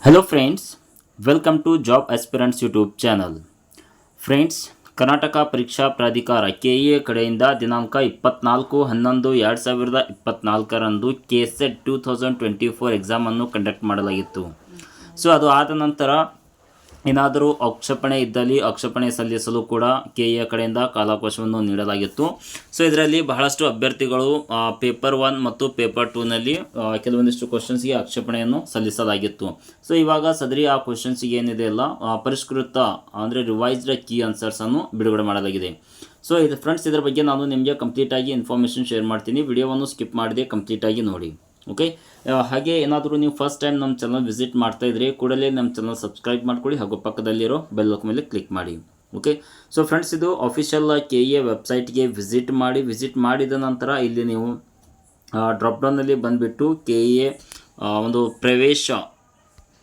Hello friends, welcome to job aspirants YouTube channel. Friends, Karnataka ಪರೀಕ್ಷಾ ಪ್ರಾಧಿಕಾರ KEA ಕಡೆಯಿಂದ ದಿನಾಂಕ 24/11/2024ರಂದು KSET 2024 ಎಕ್ಸಾಮನ್ನು ಕಂಡಕ್ಟ್ ಮಾಡಲಾಗಿತ್ತು. ಸೊ ಅದು ಆದ ನಂತರ ಏನಾದರೂ ಆಕ್ಷೇಪಣೆ ಇದ್ದಲ್ಲಿ ಆಕ್ಷೇಪಣೆ ಸಲ್ಲಿಸಲು ಕೂಡ KEA ಕಡೆಯಿಂದ ಕಾಲಾವಕಾಶವನ್ನು ನೀಡಲಾಗಿತ್ತು. ಸೊ ಇದರಲ್ಲಿ ಬಹಳಷ್ಟು ಅಭ್ಯರ್ಥಿಗಳು ಪೇಪರ್ 1 ಮತ್ತು ಪೇಪರ್ 2ನಲ್ಲಿ ಕೆಲವೊಂದಿಷ್ಟು ಕ್ವಶನ್ಸ್ಗೆ ಆಕ್ಷೇಪಣೆಯನ್ನು ಸಲ್ಲಿಸಲಾಗಿತ್ತು. ಸೊ ಇವಾಗ ಸದರಿ ಆ ಕ್ವಶನ್ಸ್ಗೆ ಏನಿದೆ ಅಲ್ಲ ಪರಿಷ್ಕೃತ ಅಂದರೆ ರಿವೈಸ್ಡ್ ಕೀ ಆನ್ಸರ್ಸನ್ನು ಬಿಡುಗಡೆ ಮಾಡಲಾಗಿದೆ. ಸೊ ಇದು ಫ್ರೆಂಡ್ಸ್, ಇದರ ಬಗ್ಗೆ ನಾನು ನಿಮಗೆ ಕಂಪ್ಲೀಟಾಗಿ ಇನ್ಫಾರ್ಮೇಷನ್ ಶೇರ್ ಮಾಡ್ತೀನಿ. ವಿಡಿಯೋವನ್ನು ಸ್ಕಿಪ್ ಮಾಡದೆ ಕಂಪ್ಲೀಟಾಗಿ ನೋಡಿ. ಓಕೆ, ಹಾಗೆ ಏನಾದರೂ ನೀವು ಫಸ್ಟ್ ಟೈಮ್ ನಮ್ಮ ಚಾನಲ್ ವಿಸಿಟ್ ಮಾಡ್ತಾ ಇದ್ರಿ ಕೂಡಲೇ ನಮ್ಮ ಚಾನಲ್ ಸಬ್ಸ್ಕ್ರೈಬ್ ಮಾಡ್ಕೊಳ್ಳಿ ಹಾಗೂ ಪಕ್ಕದಲ್ಲಿರೋ ಬೆಲ್ ಮೇಲೆ ಕ್ಲಿಕ್ ಮಾಡಿ. ಓಕೆ, ಸೊ ಫ್ರೆಂಡ್ಸ್, ಇದು ಅಫಿಷಿಯಲ್ KEA ವೆಬ್ಸೈಟ್ಗೆ ವಿಸಿಟ್ ಮಾಡಿದ ನಂತರ ಇಲ್ಲಿ ನೀವು ಡ್ರಾಪ್ಡೌನಲ್ಲಿ ಬಂದುಬಿಟ್ಟು KEA ಒಂದು ಪ್ರವೇಶ,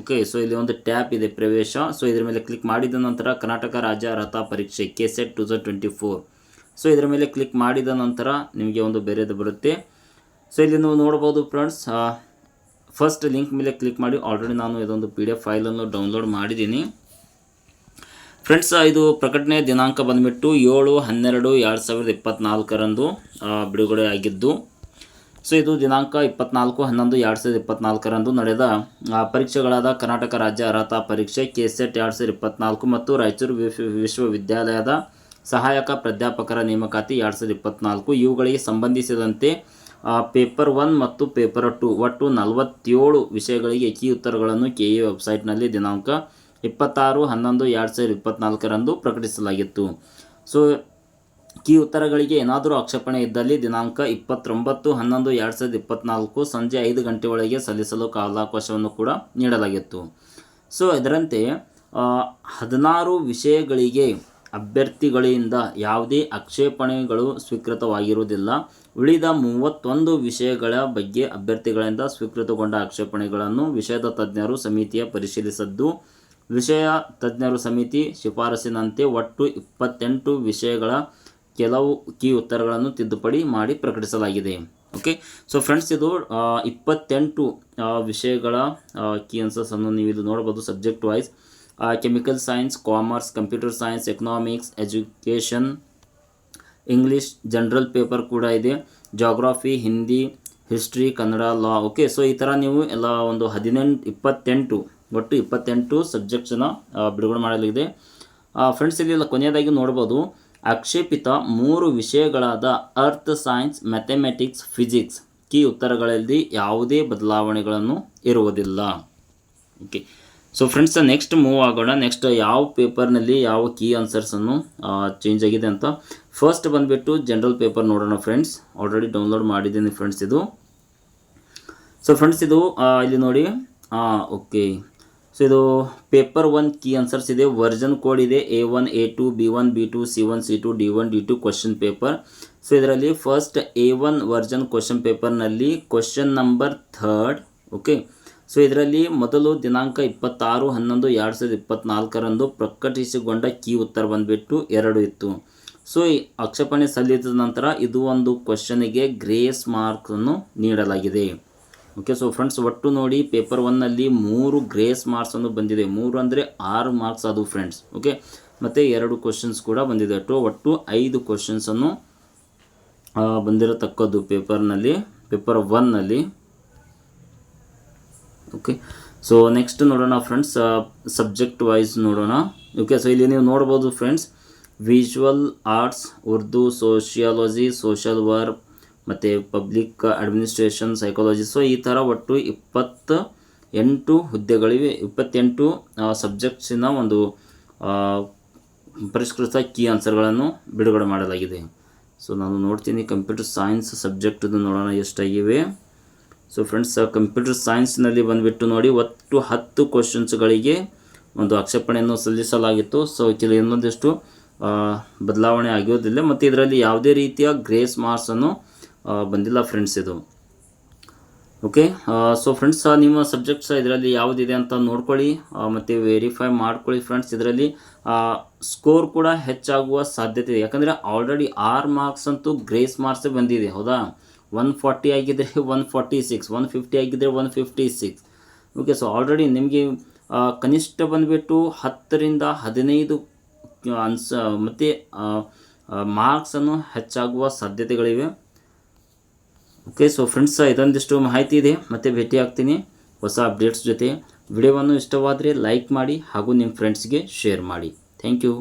ಓಕೆ, ಸೊ ಇಲ್ಲಿ ಒಂದು ಟ್ಯಾಪ್ ಇದೆ ಪ್ರವೇಶ. ಸೊ ಇದರ ಮೇಲೆ ಕ್ಲಿಕ್ ಮಾಡಿದ ನಂತರ ಕರ್ನಾಟಕ ರಾಜ್ಯ ಅರ್ಹತಾ ಪರೀಕ್ಷೆ KSET 2024, ಸೊ ಇದರ ಮೇಲೆ ಕ್ಲಿಕ್ ಮಾಡಿದ ನಂತರ ನಿಮಗೆ ಒಂದು ಬೇರೆದು ಬರುತ್ತೆ. ಸೊ ಇಲ್ಲಿ ನೀವು ನೋಡ್ಬೋದು ಫ್ರೆಂಡ್ಸ್, ಫಸ್ಟ್ ಲಿಂಕ್ ಮೇಲೆ ಕ್ಲಿಕ್ ಮಾಡಿ. ಆಲ್ರೆಡಿ ನಾನು ಇದೊಂದು PDF ಫೈಲನ್ನು ಡೌನ್ಲೋಡ್ ಮಾಡಿದ್ದೀನಿ ಫ್ರೆಂಡ್ಸ್. ಇದು ಪ್ರಕಟಣೆ ದಿನಾಂಕ ಬಂದುಬಿಟ್ಟು 7/12/2024ರಂದು ಬಿಡುಗಡೆ ಆಗಿದ್ದು, ಸೊ ಇದು ದಿನಾಂಕ 24/11/2024ರಂದು ನಡೆದ ಪರೀಕ್ಷೆಗಳಾದ ಕರ್ನಾಟಕ ರಾಜ್ಯ ಅರ್ಹತಾ ಪರೀಕ್ಷೆ KSET 2024 ಮತ್ತು ರಾಯಚೂರು ವಿಶ್ವವಿದ್ಯಾಲಯದ ಸಹಾಯಕ ಪ್ರಾಧ್ಯಾಪಕರ ನೇಮಕಾತಿ 2024 ಇವುಗಳಿಗೆ ಸಂಬಂಧಿಸಿದಂತೆ ಪೇಪರ್ 1 ಮತ್ತು ಪೇಪರ್ 2 ಒಟ್ಟು 47 ವಿಷಯಗಳಿಗೆ ಕೀ ಉತ್ತರಗಳನ್ನು KEA ವೆಬ್ಸೈಟ್ನಲ್ಲಿ ದಿನಾಂಕ 26/11/2024ರಂದು ಪ್ರಕಟಿಸಲಾಗಿತ್ತು. ಸೊ ಕೀ ಉತ್ತರಗಳಿಗೆ ಏನಾದರೂ ಆಕ್ಷೇಪಣೆ ಇದ್ದಲ್ಲಿ ದಿನಾಂಕ 29/11/2024 ಸಂಜೆ 5 ಗಂಟೆ ಒಳಗೆ ಸಲ್ಲಿಸಲು ಕಾಲಾವಕಾಶವನ್ನು ಕೂಡ ನೀಡಲಾಗಿತ್ತು. ಸೊ ಇದರಂತೆ 16 ವಿಷಯಗಳಿಗೆ ಅಭ್ಯರ್ಥಿಗಳಿಂದ ಯಾವುದೇ ಆಕ್ಷೇಪಣೆಗಳು ಸ್ವೀಕೃತವಾಗಿರುವುದಿಲ್ಲ. ಉಳಿದ 31 ವಿಷಯಗಳ ಬಗ್ಗೆ ಅಭ್ಯರ್ಥಿಗಳಿಂದ ಸ್ವೀಕೃತಗೊಂಡ ಆಕ್ಷೇಪಣೆಗಳನ್ನು ವಿಷಯದ ತಜ್ಞರು ಸಮಿತಿಯ ಪರಿಶೀಲಿಸಿದ್ದು, ವಿಷಯ ತಜ್ಞರು ಸಮಿತಿ ಶಿಫಾರಸಿನಂತೆ ಒಟ್ಟು 28 ವಿಷಯಗಳ ಕೆಲವು ಕೀ ಉತ್ತರಗಳನ್ನು ತಿದ್ದುಪಡಿ ಮಾಡಿ ಪ್ರಕಟಿಸಲಾಗಿದೆ. ಓಕೆ, ಸೊ ಫ್ರೆಂಡ್ಸ್, ಇದು 28 ವಿಷಯಗಳ ಕೀ ಆನ್ಸರ್ಸನ್ನು ನೀವು ಇದು ನೋಡ್ಬೋದು. Subject wise chemical science, commerce, computer science, economics, education, English, general paper ಕೂಡ ಇದೆ, geography, Hindi, history, Kannada, law. Okay, so ಈ ಥರ ನೀವು ಎಲ್ಲ ಒಂದು 28 ಸಬ್ಜೆಕ್ಟ್ಸನ್ನು ಬಿಡುಗಡೆ ಮಾಡಲಾಗಿದೆ ಫ್ರೆಂಡ್ಸ್. ಇಲ್ಲಿ ಕೊನೆಯದಾಗಿ ನೋಡ್ಬೋದು, ಆಕ್ಷೇಪಿತ 3 ವಿಷಯಗಳಾದ earth science, mathematics, physics key ಉತ್ತರಗಳಲ್ಲಿ ಯಾವುದೇ ಬದಲಾವಣೆಗಳನ್ನು ಇರುವುದಿಲ್ಲ. Okay, so friends, next move ಆಗೋಣ. ನೆಕ್ಸ್ಟ್ ಯಾವ ಪೇಪರ್ನಲ್ಲಿ ಯಾವ ಕೀ ಆನ್ಸರ್ಸನ್ನು ಚೇಂಜ್ ಆಗಿದೆ ಅಂತ. ಫಸ್ಟ್ ಬಂದುಬಿಟ್ಟು ಜನರಲ್ ಪೇಪರ್ ನೋಡೋಣ ಫ್ರೆಂಡ್ಸ್. ಆಲ್ರೆಡಿ ಡೌನ್ಲೋಡ್ ಮಾಡಿದ್ದೀನಿ ಫ್ರೆಂಡ್ಸ್ ಇದು. ಸೊ ಫ್ರೆಂಡ್ಸ್, ಇದು ಇಲ್ಲಿ ನೋಡಿ. ಓಕೆ, ಸೊ ಇದು ಪೇಪರ್ 1 ಕೀ ಆನ್ಸರ್ಸ್ ಇದೆ. ವರ್ಜನ್ ಕೋಡ್ ಇದೆ A1, A2, B1, B2, C1, C2, D1, D2 question paper. So ಇದರಲ್ಲಿ ಫಸ್ಟ್ A1 ವರ್ಜನ್ ಕ್ವಶನ್ ಪೇಪರ್ನಲ್ಲಿ ಕ್ವಶನ್ ನಂಬರ್ 3. ಓಕೆ, ಸೊ ಇದರಲ್ಲಿ ಮೊದಲು ದಿನಾಂಕ 26/11/2024ರಂದು ಪ್ರಕಟಿಸಿಕೊಂಡ ಕೀ ಉತ್ತರ ಬಂದುಬಿಟ್ಟು 2 ಇತ್ತು. ಸೊ ಈ ಆಕ್ಷೇಪಣೆ ಸಲ್ಲಿಸಿದ ನಂತರ ಇದು ಒಂದು ಕ್ವಶನಿಗೆ ಗ್ರೇಸ್ ಮಾರ್ಕ್ಸನ್ನು ನೀಡಲಾಗಿದೆ. ಓಕೆ, ಸೊ ಫ್ರೆಂಡ್ಸ್, ಒಟ್ಟು ನೋಡಿ ಪೇಪರ್ 1ನಲ್ಲಿ 3 ಗ್ರೇಸ್ ಮಾರ್ಕ್ಸನ್ನು ಬಂದಿದೆ. 3 ಅಂದರೆ 6 ಮಾರ್ಕ್ಸ್ ಅದು ಫ್ರೆಂಡ್ಸ್. ಓಕೆ, ಮತ್ತು 2 ಕ್ವಶನ್ಸ್ ಕೂಡ ಬಂದಿದೆ. ಒಟ್ಟು 5 ಕ್ವಶನ್ಸನ್ನು ಬಂದಿರತಕ್ಕದ್ದು ಪೇಪರ್ 1ನಲ್ಲಿ. ಓಕೆ, ಸೊ ನೆಕ್ಸ್ಟ್ ನೋಡೋಣ ಫ್ರೆಂಡ್ಸ್, ಸಬ್ಜೆಕ್ಟ್ ವೈಸ್ ನೋಡೋಣ. ಓಕೆ, ಸೊ ಇಲ್ಲಿ ನೀವು ನೋಡ್ಬೋದು friends, visual arts, Urdu, sociology, social work ಮತ್ತು ಪಬ್ಲಿಕ್ ಅಡ್ಮಿನಿಸ್ಟ್ರೇಷನ್, ಸೈಕಾಲಜಿ. ಸೊ ಈ ಥರ ಒಟ್ಟು 28 ಹುದ್ದೆಗಳಿವೆ. 28 ಸಬ್ಜೆಕ್ಟ್ಸಿನ ಒಂದು ಪರಿಷ್ಕೃತ ಕೀ ಆನ್ಸರ್ಗಳನ್ನು ಬಿಡುಗಡೆ ಮಾಡಲಾಗಿದೆ. ಸೊ ನಾನು ನೋಡ್ತೀನಿ ಕಂಪ್ಯೂಟರ್ ಸೈನ್ಸ್ ಸಬ್ಜೆಕ್ಟದು ನೋಡೋಣ ಎಷ್ಟಾಗಿವೆ. ಸೊ ಫ್ರೆಂಡ್ಸ್, ಕಂಪ್ಯೂಟರ್ ಸೈನ್ಸ್ನಲ್ಲಿ ಬಂದುಬಿಟ್ಟು ನೋಡಿ ಒಟ್ಟು 10 ಕ್ವಶನ್ಸ್ಗಳಿಗೆ ಒಂದು ಆಕ್ಷೇಪಣೆಯನ್ನು ಸಲ್ಲಿಸಲಾಗಿತ್ತು. ಸೊ ಇನ್ನೊಂದಿಷ್ಟು ಬದಲಾವಣೆ ಆಗಿರೋದಿಲ್ಲ ಮತ್ತು ಇದರಲ್ಲಿ ಯಾವುದೇ ರೀತಿಯ ಗ್ರೇಸ್ ಮಾರ್ಕ್ಸನ್ನು ಬಂದಿಲ್ಲ ಫ್ರೆಂಡ್ಸ್ ಇದು. ಓಕೆ, ಸೊ ಫ್ರೆಂಡ್ಸ್, ನಿಮ್ಮ ಸಬ್ಜೆಕ್ಟ್ಸ್ ಇದರಲ್ಲಿ ಯಾವುದಿದೆ ಅಂತ ನೋಡ್ಕೊಳ್ಳಿ ಮತ್ತು ವೆರಿಫೈ ಮಾಡ್ಕೊಳ್ಳಿ ಫ್ರೆಂಡ್ಸ್. ಇದರಲ್ಲಿ ಸ್ಕೋರ್ ಕೂಡ ಹೆಚ್ಚಾಗುವ ಸಾಧ್ಯತೆ ಇದೆ. ಯಾಕಂದರೆ ಆಲ್ರೆಡಿ 6 ಮಾರ್ಕ್ಸ್ ಅಂತೂ ಗ್ರೇಸ್ ಮಾರ್ಕ್ಸೇ ಬಂದಿದೆ, ಹೌದಾ. 140 ಆಗಿದ್ದರೆ 146, 150 ಆಗಿದ್ದರೆ 156. ಓಕೆ. ಸೊ ಆಲ್ರೆಡಿ ನಿಮಗೆ ಕನಿಷ್ಠ ಬಂದುಬಿಟ್ಟು 10ರಿಂದ 15 ಮತ್ತು ಮಾರ್ಕ್ಸನ್ನು ಹೆಚ್ಚಾಗುವ ಸಾಧ್ಯತೆಗಳಿವೆ. ಓಕೆ. ಸೊ ಫ್ರೆಂಡ್ಸ್, ಇದೊಂದಿಷ್ಟು ಮಾಹಿತಿ ಇದೆ. ಮತ್ತೆ ಭೇಟಿ ಆಗ್ತೀನಿ ಹೊಸ ಅಪ್ಡೇಟ್ಸ್ ಜೊತೆ. ವಿಡಿಯೋವನ್ನು ಇಷ್ಟವಾದರೆ ಲೈಕ್ ಮಾಡಿ ಹಾಗೂ ನಿಮ್ಮ ಫ್ರೆಂಡ್ಸ್ಗೆ ಶೇರ್ ಮಾಡಿ. Thank you.